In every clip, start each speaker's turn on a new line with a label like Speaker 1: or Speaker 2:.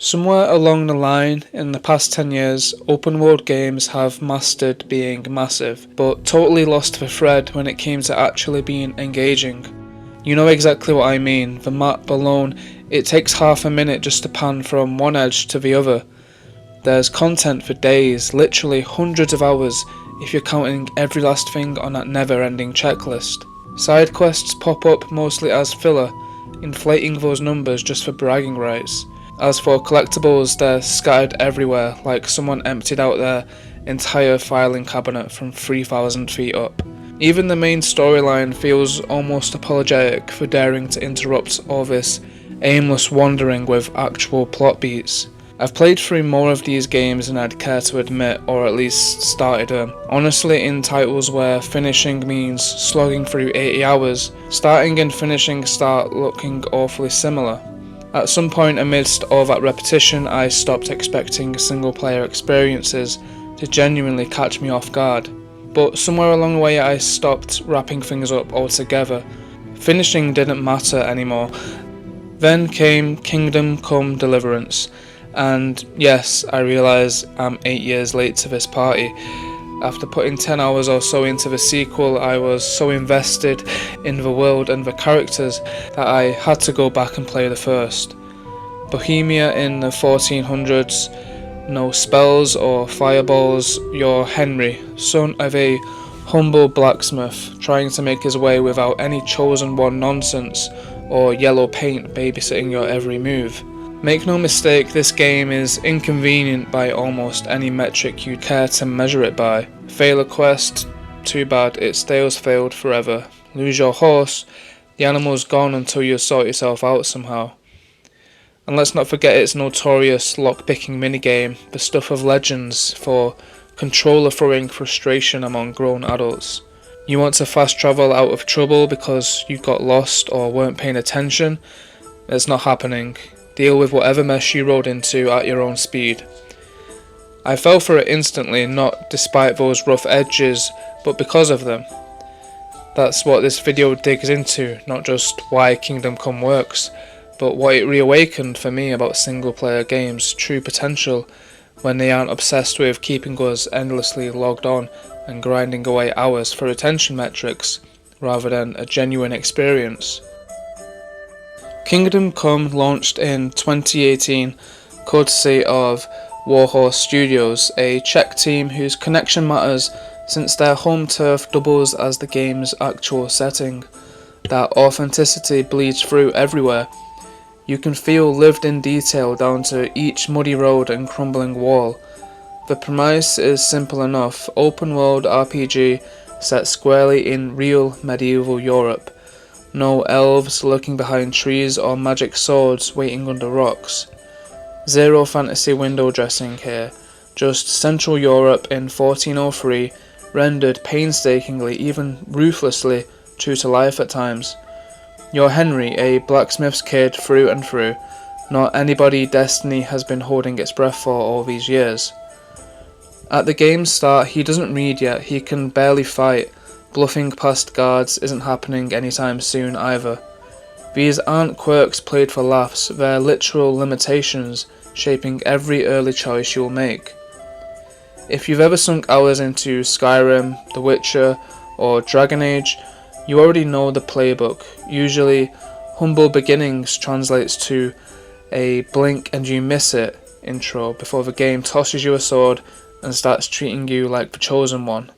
Speaker 1: Somewhere along the line, in the past 10 years, open world games have mastered being massive, but totally lost the thread when it came to actually being engaging. You know exactly what I mean. The map alone, it takes half a minute just to pan from one edge to the other. There's content for days, literally hundreds of hours, if you're counting every last thing on that never-ending checklist. Side quests pop up mostly as filler, inflating those numbers just for bragging rights. As for collectibles, they're scattered everywhere, like someone emptied out their entire filing cabinet from 3,000 feet up. Even the main storyline feels almost apologetic for daring to interrupt all this aimless wandering with actual plot beats. I've played through more of these games than I'd care to admit, or at least started them. Honestly, in titles where finishing means slogging through 80 hours, starting and finishing start looking awfully similar. At some point amidst all that repetition, I stopped expecting single player experiences to genuinely catch me off guard. But somewhere along the way I stopped wrapping things up altogether. Finishing didn't matter anymore. Then came Kingdom Come Deliverance, and yes, I realise I'm 8 years late to this party. After putting 10 hours or so into the sequel, I was so invested in the world and the characters that I had to go back and play the first. Bohemia in the 1400s, no spells or fireballs, you're Henry, son of a humble blacksmith, trying to make his way without any chosen one nonsense or yellow paint babysitting your every move. Make no mistake, this game is inconvenient by almost any metric you care to measure it by. Fail a quest, too bad, its days failed forever. Lose your horse, the animal's gone until you sort yourself out somehow. And let's not forget its notorious lockpicking minigame, the stuff of legends for controller throwing frustration among grown adults. You want to fast travel out of trouble because you got lost or weren't paying attention? It's not happening. Deal with whatever mess you rode into at your own speed. I fell for it instantly, not despite those rough edges, but because of them. That's what this video digs into, not just why Kingdom Come works, but what it reawakened for me about single player games' true potential when they aren't obsessed with keeping us endlessly logged on and grinding away hours for attention metrics, rather than a genuine experience. Kingdom Come launched in 2018, courtesy of Warhorse Studios, a Czech team whose connection matters since their home turf doubles as the game's actual setting. That authenticity bleeds through everywhere. You can feel lived in detail down to each muddy road and crumbling wall. The premise is simple enough: open world RPG set squarely in real medieval Europe. No elves lurking behind trees or magic swords waiting under rocks. Zero fantasy window dressing here, just Central Europe in 1403, rendered painstakingly, even ruthlessly, true to life at times. You're Henry, a blacksmith's kid through and through, not anybody destiny has been holding its breath for all these years. At the game's start, he doesn't read yet, he can barely fight. Bluffing past guards isn't happening anytime soon either. These aren't quirks played for laughs, they're literal limitations shaping every early choice you'll make. If you've ever sunk hours into Skyrim, The Witcher, or Dragon Age, you already know the playbook. Usually, humble beginnings translates to a blink and you miss it intro before the game tosses you a sword and starts treating you like the chosen one.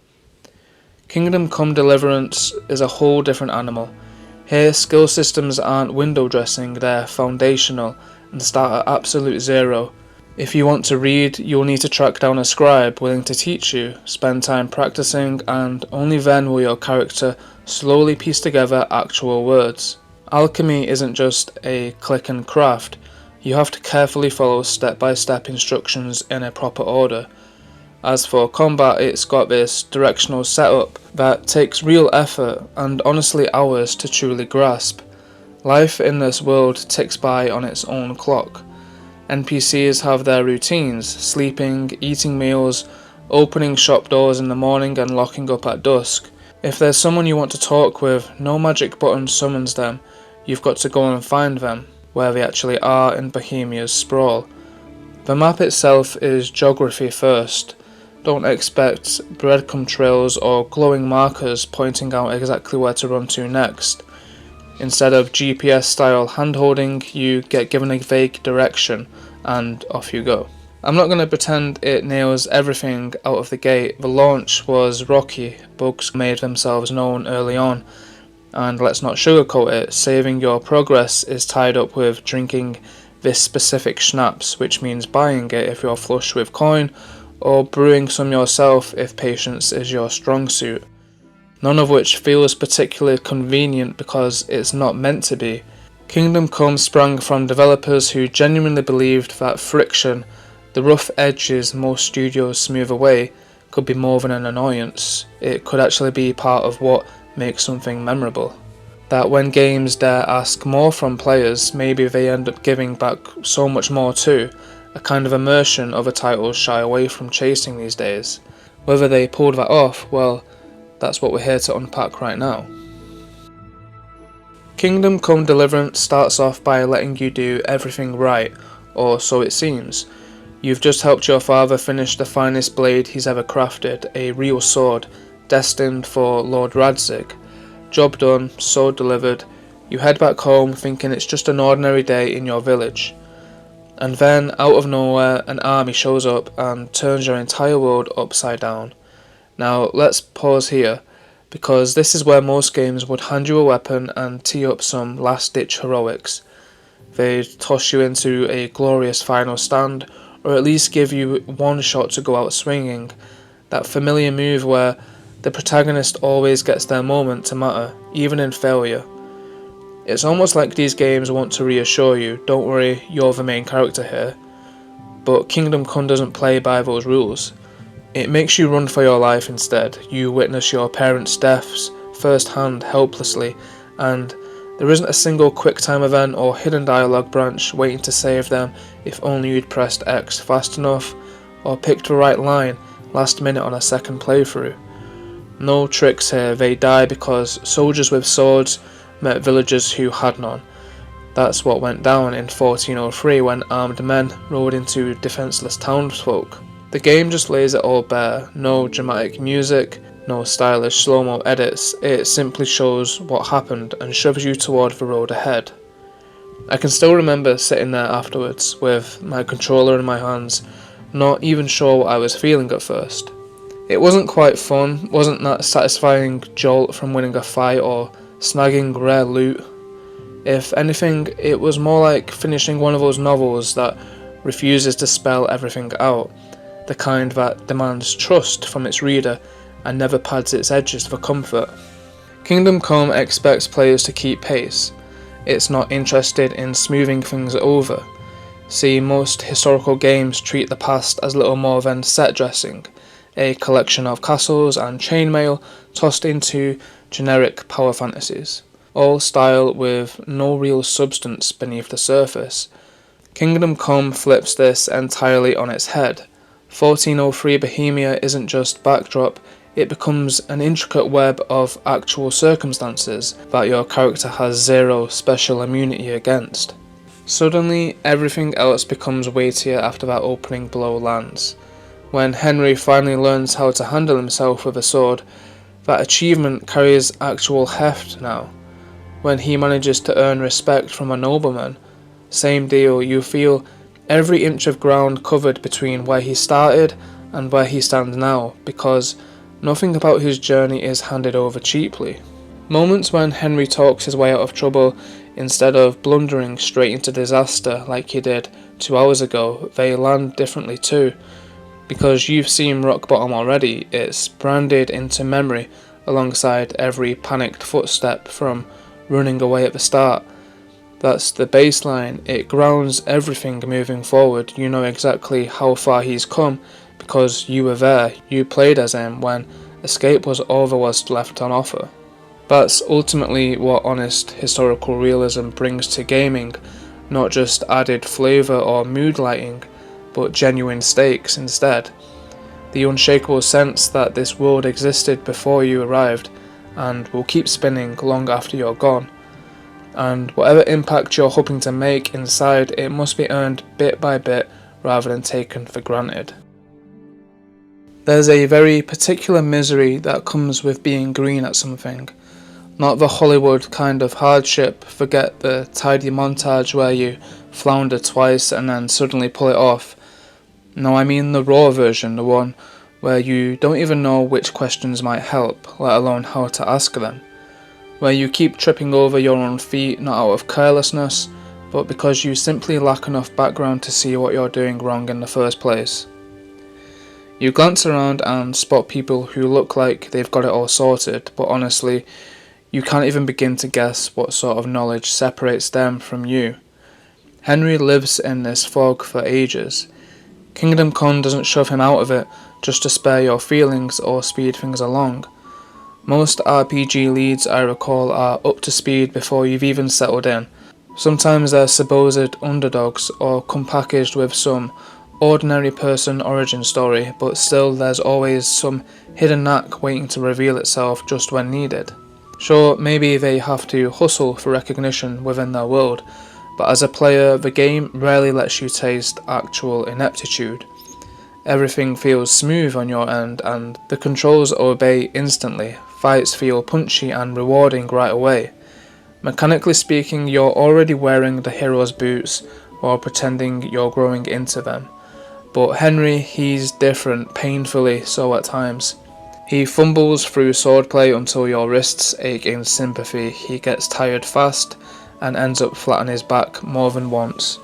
Speaker 1: Kingdom Come Deliverance is a whole different animal. Here, skill systems aren't window dressing, they're foundational and start at absolute zero. If you want to read, you'll need to track down a scribe willing to teach you, spend time practicing, and only then will your character slowly piece together actual words. Alchemy isn't just a click and craft, you have to carefully follow step-by-step instructions in a proper order. As for combat, it's got this directional setup that takes real effort and honestly hours to truly grasp. Life in this world ticks by on its own clock. NPCs have their routines, sleeping, eating meals, opening shop doors in the morning and locking up at dusk. If there's someone you want to talk with, no magic button summons them, you've got to go and find them, where they actually are in Bohemia's sprawl. The map itself is geography first. Don't expect breadcrumb trails or glowing markers pointing out exactly where to run to next. Instead of GPS style handholding, you get given a vague direction and off you go. I'm not going to pretend it nails everything out of the gate. The launch was rocky, bugs made themselves known early on, and let's not sugarcoat it, saving your progress is tied up with drinking this specific schnapps, which means buying it if you're flush with coin, or brewing some yourself if patience is your strong suit. None of which feels particularly convenient because it's not meant to be. Kingdom Come sprang from developers who genuinely believed that friction, the rough edges most studios smooth away, could be more than an annoyance. It could actually be part of what makes something memorable. That when games dare ask more from players, maybe they end up giving back so much more too, a kind of immersion other titles shy away from chasing these days. Whether they pulled that off, well, that's what we're here to unpack right now. Kingdom Come Deliverance starts off by letting you do everything right, or so it seems. You've just helped your father finish the finest blade he's ever crafted, a real sword, destined for Lord Radzig. Job done, sword delivered. You head back home thinking it's just an ordinary day in your village. And then, out of nowhere, an army shows up and turns your entire world upside down. Now, let's pause here, because this is where most games would hand you a weapon and tee up some last-ditch heroics. They'd toss you into a glorious final stand, or at least give you one shot to go out swinging, that familiar move where the protagonist always gets their moment to matter, even in failure. It's almost like these games want to reassure you, don't worry, you're the main character here. But Kingdom Come doesn't play by those rules. It makes you run for your life instead. You witness your parents' deaths first-hand helplessly, and there isn't a single quick-time event or hidden dialogue branch waiting to save them if only you'd pressed X fast enough, or picked the right line last minute on a second playthrough. No tricks here, they die because soldiers with swords met villagers who had none. That's what went down in 1403 when armed men rode into defenceless townsfolk. The game just lays it all bare, no dramatic music, no stylish slow-mo edits, it simply shows what happened and shoves you toward the road ahead. I can still remember sitting there afterwards with my controller in my hands, not even sure what I was feeling at first. It wasn't quite fun, wasn't that satisfying jolt from winning a fight or snagging rare loot. If anything, it was more like finishing one of those novels that refuses to spell everything out, the kind that demands trust from its reader and never pads its edges for comfort. Kingdom Come expects players to keep pace. It's not interested in smoothing things over. See, most historical games treat the past as little more than set dressing, a collection of castles and chainmail tossed into generic power fantasies, all style with no real substance beneath the surface. Kingdom Come flips this entirely on its head. 1403 Bohemia isn't just backdrop, it becomes an intricate web of actual circumstances that your character has zero special immunity against. Suddenly, everything else becomes weightier after that opening blow lands. When Henry finally learns how to handle himself with a sword, that achievement carries actual heft now. When he manages to earn respect from a nobleman, same deal, you feel every inch of ground covered between where he started and where he stands now, because nothing about his journey is handed over cheaply. Moments when Henry talks his way out of trouble instead of blundering straight into disaster like he did 2 hours ago, they land differently too. Because you've seen rock bottom already, it's branded into memory alongside every panicked footstep from running away at the start. That's the baseline, it grounds everything moving forward. You know exactly how far he's come because you were there, you played as him when escape was all there was left on offer. That's ultimately what honest historical realism brings to gaming, not just added flavour or mood lighting, but genuine stakes instead. The unshakable sense that this world existed before you arrived and will keep spinning long after you're gone. And whatever impact you're hoping to make inside, it must be earned bit by bit rather than taken for granted. There's a very particular misery that comes with being green at something. Not the Hollywood kind of hardship, forget the tidy montage where you flounder twice and then suddenly pull it off. No, I mean the raw version, the one where you don't even know which questions might help, let alone how to ask them. Where you keep tripping over your own feet, not out of carelessness, but because you simply lack enough background to see what you're doing wrong in the first place. You glance around and spot people who look like they've got it all sorted, but honestly, you can't even begin to guess what sort of knowledge separates them from you. Henry lives in this fog for ages. Kingdom Come doesn't shove him out of it just to spare your feelings or speed things along. Most RPG leads I recall are up to speed before you've even settled in. Sometimes they're supposed underdogs or come packaged with some ordinary person origin story, but still there's always some hidden knack waiting to reveal itself just when needed. Sure, maybe they have to hustle for recognition within their world, but as a player, the game rarely lets you taste actual ineptitude. Everything feels smooth on your end, and the controls obey instantly. Fights feel punchy and rewarding right away. Mechanically speaking, you're already wearing the hero's boots while pretending you're growing into them. But Henry, he's different, painfully so at times. He fumbles through swordplay until your wrists ache in sympathy. He gets tired fast and ends up flat on his back more than once.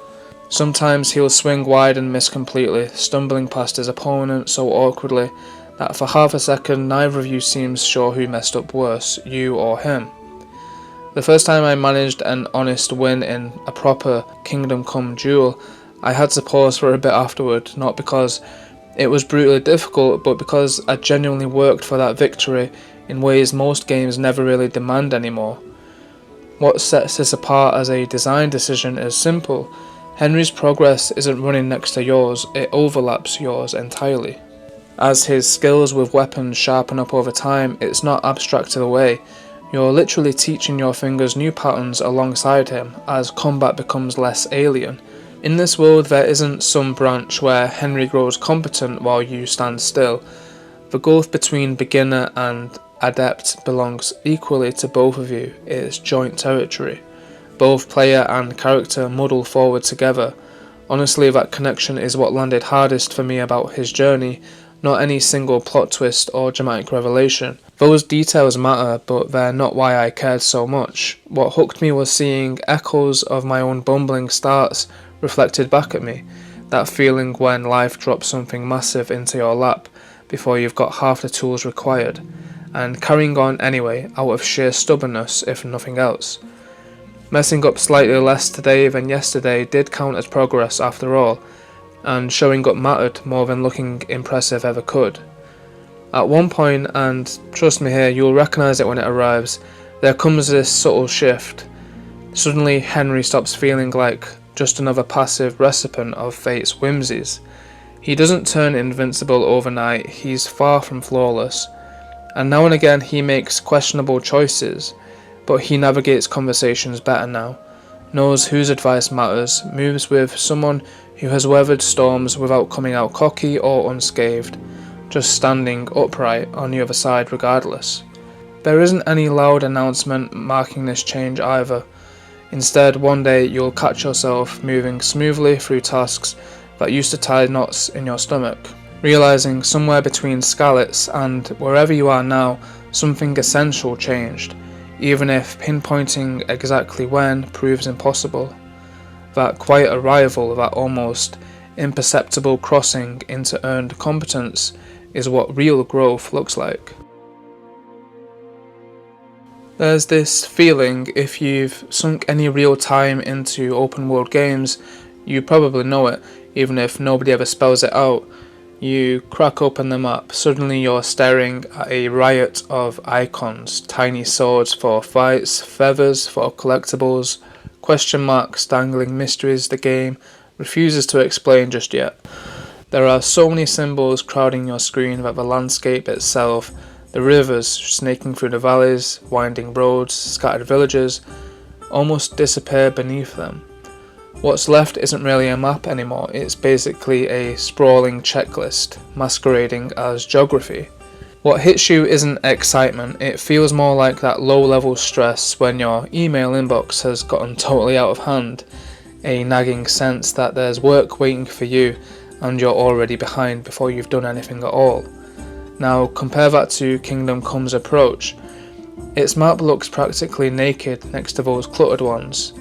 Speaker 1: Sometimes he'll swing wide and miss completely, stumbling past his opponent so awkwardly that for half a second neither of you seems sure who messed up worse, you or him. The first time I managed an honest win in a proper Kingdom Come duel, I had to pause for a bit afterward, not because it was brutally difficult, but because I genuinely worked for that victory in ways most games never really demand anymore. What sets this apart as a design decision is simple. Henry's progress isn't running next to yours, it overlaps yours entirely. As his skills with weapons sharpen up over time, it's not abstracted away. You're literally teaching your fingers new patterns alongside him as combat becomes less alien. In this world, there isn't some branch where Henry grows competent while you stand still. The gulf between beginner and adept belongs equally to both of you. It is joint territory. Both player and character muddle forward together. Honestly, that connection is what landed hardest for me about his journey, not any single plot twist or dramatic revelation. Those details matter, but they're not why I cared so much. What hooked me was seeing echoes of my own bumbling starts reflected back at me. That feeling when life drops something massive into your lap before you've got half the tools required, and carrying on anyway out of sheer stubbornness if nothing else. Messing up slightly less today than yesterday did count as progress after all, and showing up mattered more than looking impressive ever could. At one point, and trust me here, you'll recognise it when it arrives, there comes this subtle shift. Suddenly Henry stops feeling like just another passive recipient of fate's whimsies. He doesn't turn invincible overnight, he's far from flawless, and now and again he makes questionable choices, but he navigates conversations better now, knows whose advice matters, moves with someone who has weathered storms without coming out cocky or unscathed, just standing upright on the other side regardless. There isn't any loud announcement marking this change either. Instead, one day you'll catch yourself moving smoothly through tasks that used to tie knots in your stomach, realizing somewhere between Scalets and wherever you are now, something essential changed, even if pinpointing exactly when proves impossible. That quiet arrival, that almost imperceptible crossing into earned competence, is what real growth looks like. There's this feeling, if you've sunk any real time into open world games, you probably know it, even if nobody ever spells it out. You crack open the map, suddenly you're staring at a riot of icons, tiny swords for fights, feathers for collectibles, question marks dangling mysteries the game refuses to explain just yet. There are so many symbols crowding your screen that the landscape itself, the rivers snaking through the valleys, winding roads, scattered villages, almost disappear beneath them. What's left isn't really a map anymore, it's basically a sprawling checklist, masquerading as geography. What hits you isn't excitement, it feels more like that low-level stress when your email inbox has gotten totally out of hand, a nagging sense that there's work waiting for you and you're already behind before you've done anything at all. Now compare that to Kingdom Come's approach. Its map looks practically naked next to those cluttered ones.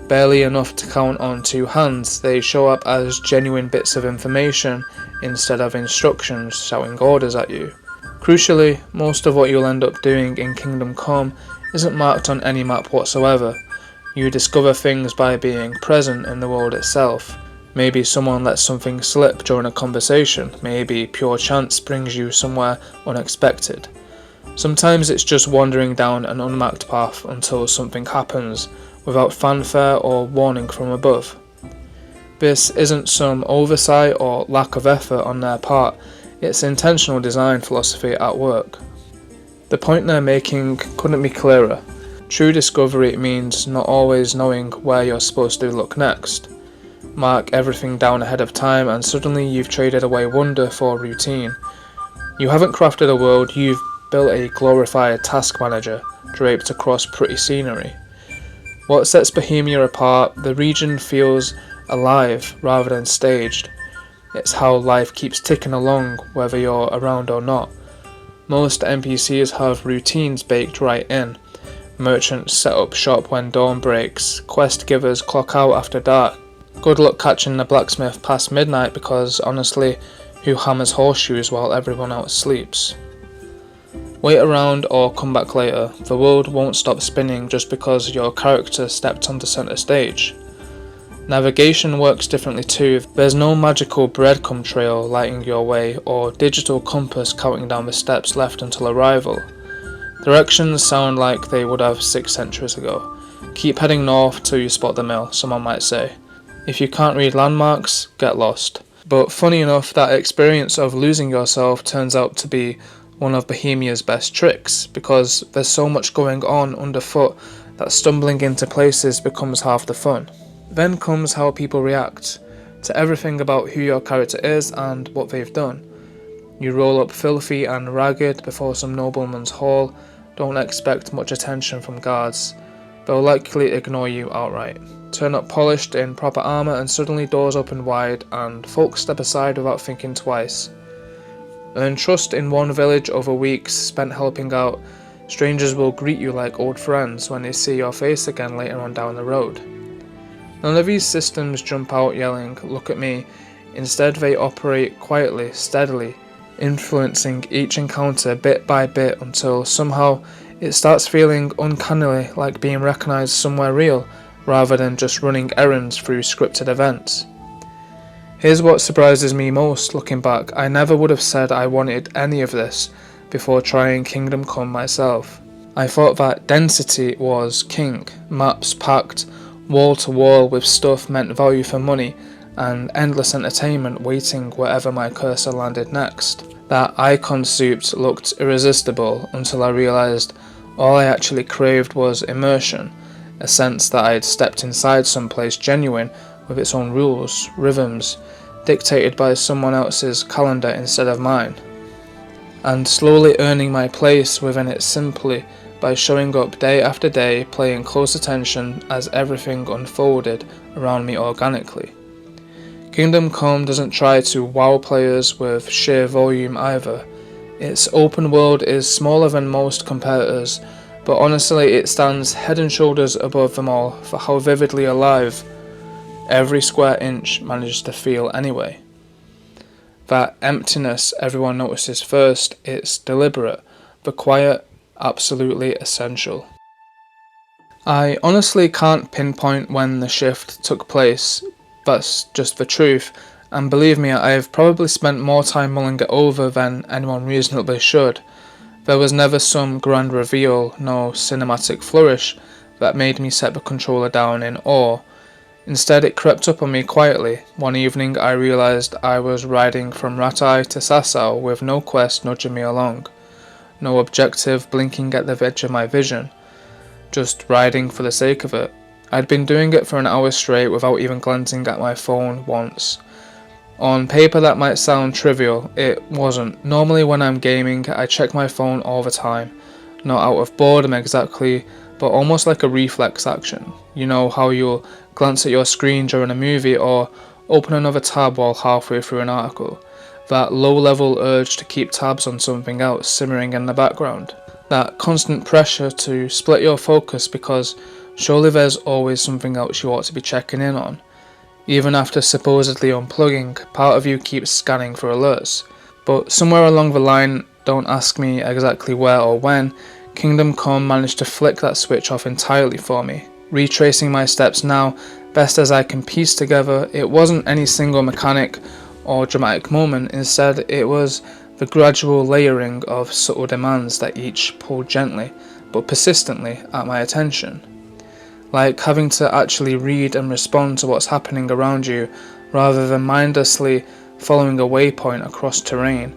Speaker 1: Barely enough to count on two hands, they show up as genuine bits of information instead of instructions shouting orders at you. Crucially, most of what you'll end up doing in Kingdom Come isn't marked on any map whatsoever. You discover things by being present in the world itself. Maybe someone lets something slip during a conversation, maybe pure chance brings you somewhere unexpected. Sometimes it's just wandering down an unmarked path until something happens, without fanfare or warning from above. This isn't some oversight or lack of effort on their part, it's intentional design philosophy at work. The point they're making couldn't be clearer. True discovery means not always knowing where you're supposed to look next. Mark everything down ahead of time and suddenly you've traded away wonder for routine. You haven't crafted a world, you've built a glorified task manager draped across pretty scenery. What sets Bohemia apart, the region feels alive rather than staged. It's how life keeps ticking along whether you're around or not. Most NPCs have routines baked right in. Merchants set up shop when dawn breaks, quest givers clock out after dark. Good luck catching the blacksmith past midnight because honestly, who hammers horseshoes while everyone else sleeps? Wait around or come back later, the world won't stop spinning just because your character stepped onto centre stage. Navigation works differently too, there's no magical breadcrumb trail lighting your way or digital compass counting down the steps left until arrival. Directions sound like they would have 6 centuries ago. Keep heading north till you spot the mill, someone might say. If you can't read landmarks, get lost. But funny enough, that experience of losing yourself turns out to be one of Bohemia's best tricks, because there's so much going on underfoot that stumbling into places becomes half the fun. Then comes how people react to everything about who your character is and what they've done. You roll up filthy and ragged before some nobleman's hall, don't expect much attention from guards. They'll likely ignore you outright. Turn up polished in proper armour and suddenly doors open wide and folks step aside without thinking twice. Earn trust in one village over weeks spent helping out, strangers will greet you like old friends when they see your face again later on down the road. None of these systems jump out yelling, "Look at me." Instead they operate quietly, steadily, influencing each encounter bit by bit until somehow it starts feeling uncannily like being recognised somewhere real, rather than just running errands through scripted events. Here's what surprises me most looking back. I never would have said I wanted any of this before trying Kingdom Come myself. I thought that density was king, maps packed wall to wall with stuff meant value for money, and endless entertainment waiting wherever my cursor landed next. That icon soup looked irresistible until I realised all I actually craved was immersion, a sense that I'd stepped inside someplace genuine with its own rules, rhythms, dictated by someone else's calendar instead of mine, and slowly earning my place within it simply by showing up day after day, paying close attention as everything unfolded around me organically. Kingdom Come doesn't try to wow players with sheer volume either. Its open world is smaller than most competitors, but honestly it stands head and shoulders above them all for how vividly alive every square inch manages to feel anyway. That emptiness everyone notices first, it's deliberate, but quiet, absolutely essential. I honestly can't pinpoint when the shift took place, that's just the truth, and believe me, I've probably spent more time mulling it over than anyone reasonably should. There was never some grand reveal, no cinematic flourish that made me set the controller down in awe. Instead it crept up on me quietly. One evening I realised I was riding from Rattay to Sasau with no quest nudging me along, no objective blinking at the edge of my vision, just riding for the sake of it. I'd been doing it for an hour straight without even glancing at my phone once. On paper that might sound trivial, it wasn't. Normally when I'm gaming, I check my phone all the time. Not out of boredom exactly, but almost like a reflex action. You know how you'll glance at your screen during a movie or open another tab while halfway through an article. That low-level urge to keep tabs on something else simmering in the background. That constant pressure to split your focus because surely there's always something else you ought to be checking in on. Even after supposedly unplugging, part of you keeps scanning for alerts. But somewhere along the line, don't ask me exactly where or when, Kingdom Come managed to flick that switch off entirely for me. Retracing my steps now, best as I can piece together, it wasn't any single mechanic or dramatic moment. Instead, it was the gradual layering of subtle demands that each pulled gently, but persistently, at my attention. Like having to actually read and respond to what's happening around you, rather than mindlessly following a waypoint across terrain.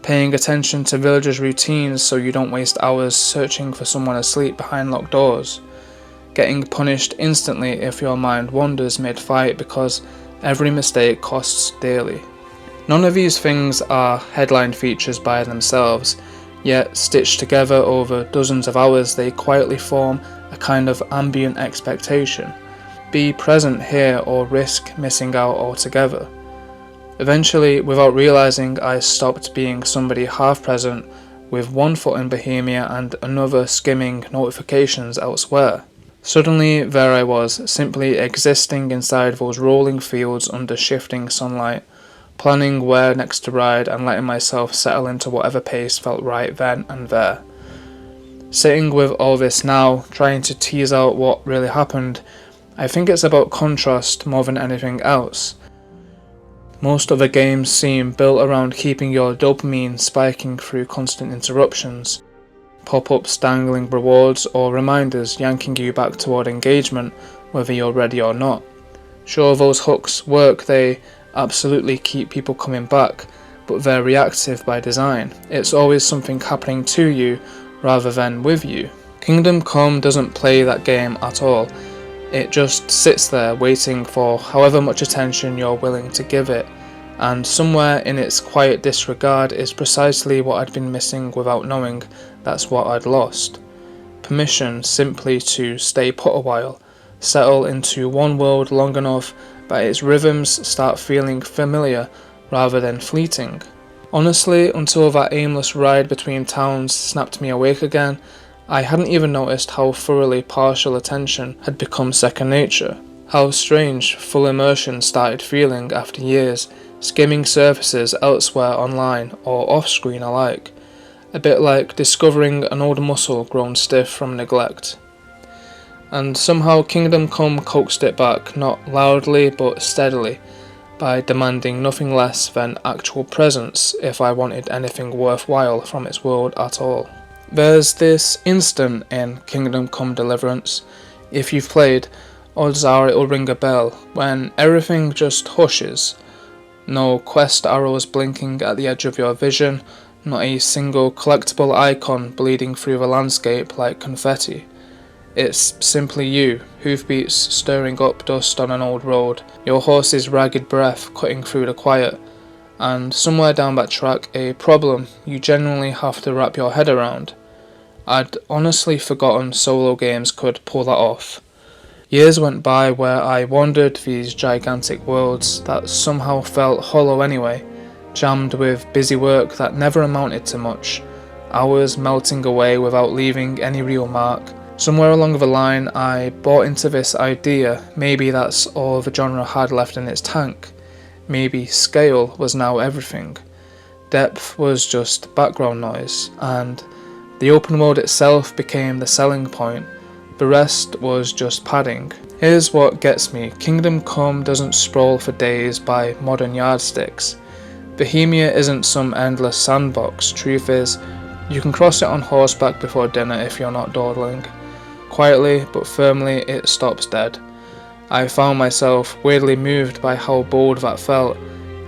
Speaker 1: Paying attention to villagers' routines so you don't waste hours searching for someone asleep behind locked doors. Getting punished instantly if your mind wanders mid-fight because every mistake costs dearly. None of these things are headline features by themselves, yet stitched together over dozens of hours they quietly form a kind of ambient expectation. Be present here or risk missing out altogether. Eventually, without realizing, I stopped being somebody half present with one foot in Bohemia and another skimming notifications elsewhere. Suddenly there I was, simply existing inside those rolling fields under shifting sunlight, planning where next to ride and letting myself settle into whatever pace felt right then and there. Sitting with all this now, trying to tease out what really happened, I think it's about contrast more than anything else. Most other games seem built around keeping your dopamine spiking through constant interruptions, pop-ups dangling rewards or reminders yanking you back toward engagement whether you're ready or not. Sure, those hooks work, they absolutely keep people coming back, but they're reactive by design. It's always something happening to you rather than with you. Kingdom Come doesn't play that game at all. It just sits there waiting for however much attention you're willing to give it, and somewhere in its quiet disregard is precisely what I'd been missing without knowing that's what I'd lost. Permission simply to stay put a while, settle into one world long enough that its rhythms start feeling familiar rather than fleeting. Honestly, until that aimless ride between towns snapped me awake again, I hadn't even noticed how thoroughly partial attention had become second nature. How strange full immersion started feeling after years, skimming surfaces elsewhere online or off-screen alike. A bit like discovering an old muscle grown stiff from neglect. And somehow Kingdom Come coaxed it back, not loudly but steadily, by demanding nothing less than actual presence if I wanted anything worthwhile from its world at all. There's this instant in Kingdom Come Deliverance, if you've played, odds are it'll ring a bell, when everything just hushes. No quest arrows blinking at the edge of your vision, not a single collectible icon bleeding through the landscape like confetti. It's simply you, hoofbeats stirring up dust on an old road, your horse's ragged breath cutting through the quiet, and somewhere down that track a problem you genuinely have to wrap your head around. I'd honestly forgotten solo games could pull that off. Years went by where I wandered these gigantic worlds that somehow felt hollow anyway, jammed with busy work that never amounted to much, hours melting away without leaving any real mark. Somewhere along the line I bought into this idea, maybe that's all the genre had left in its tank. Maybe scale was now everything. Depth was just background noise, and the open world itself became the selling point. The rest was just padding. Here's what gets me. Kingdom Come doesn't sprawl for days by modern yardsticks. Bohemia isn't some endless sandbox. Truth is, you can cross it on horseback before dinner if you're not dawdling. Quietly but firmly it stops dead. I found myself weirdly moved by how bold that felt,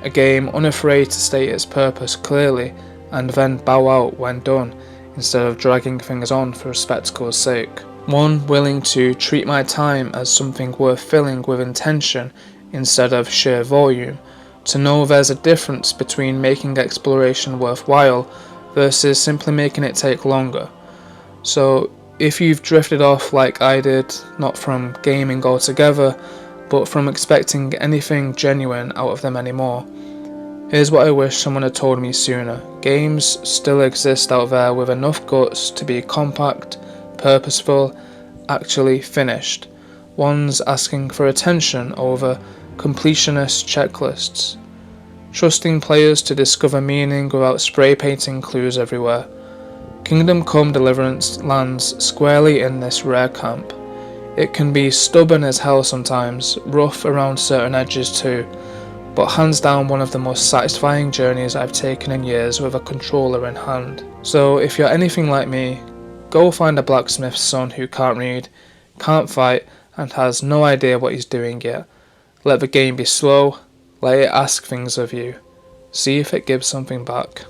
Speaker 1: a game unafraid to state its purpose clearly and then bow out when done, instead of dragging things on for spectacle's sake. One willing to treat my time as something worth filling with intention instead of sheer volume, to know there's a difference between making exploration worthwhile versus simply making it take longer. So if you've drifted off like I did, not from gaming altogether, but from expecting anything genuine out of them anymore, here's what I wish someone had told me sooner. Games still exist out there with enough guts to be compact, purposeful, actually finished. Ones asking for attention over completionist checklists. Trusting players to discover meaning without spray painting clues everywhere. Kingdom Come Deliverance lands squarely in this rare camp. It can be stubborn as hell sometimes, rough around certain edges too, but hands down one of the most satisfying journeys I've taken in years with a controller in hand. So if you're anything like me, go find a blacksmith's son who can't read, can't fight, and has no idea what he's doing yet. Let the game be slow, let it ask things of you. See if it gives something back.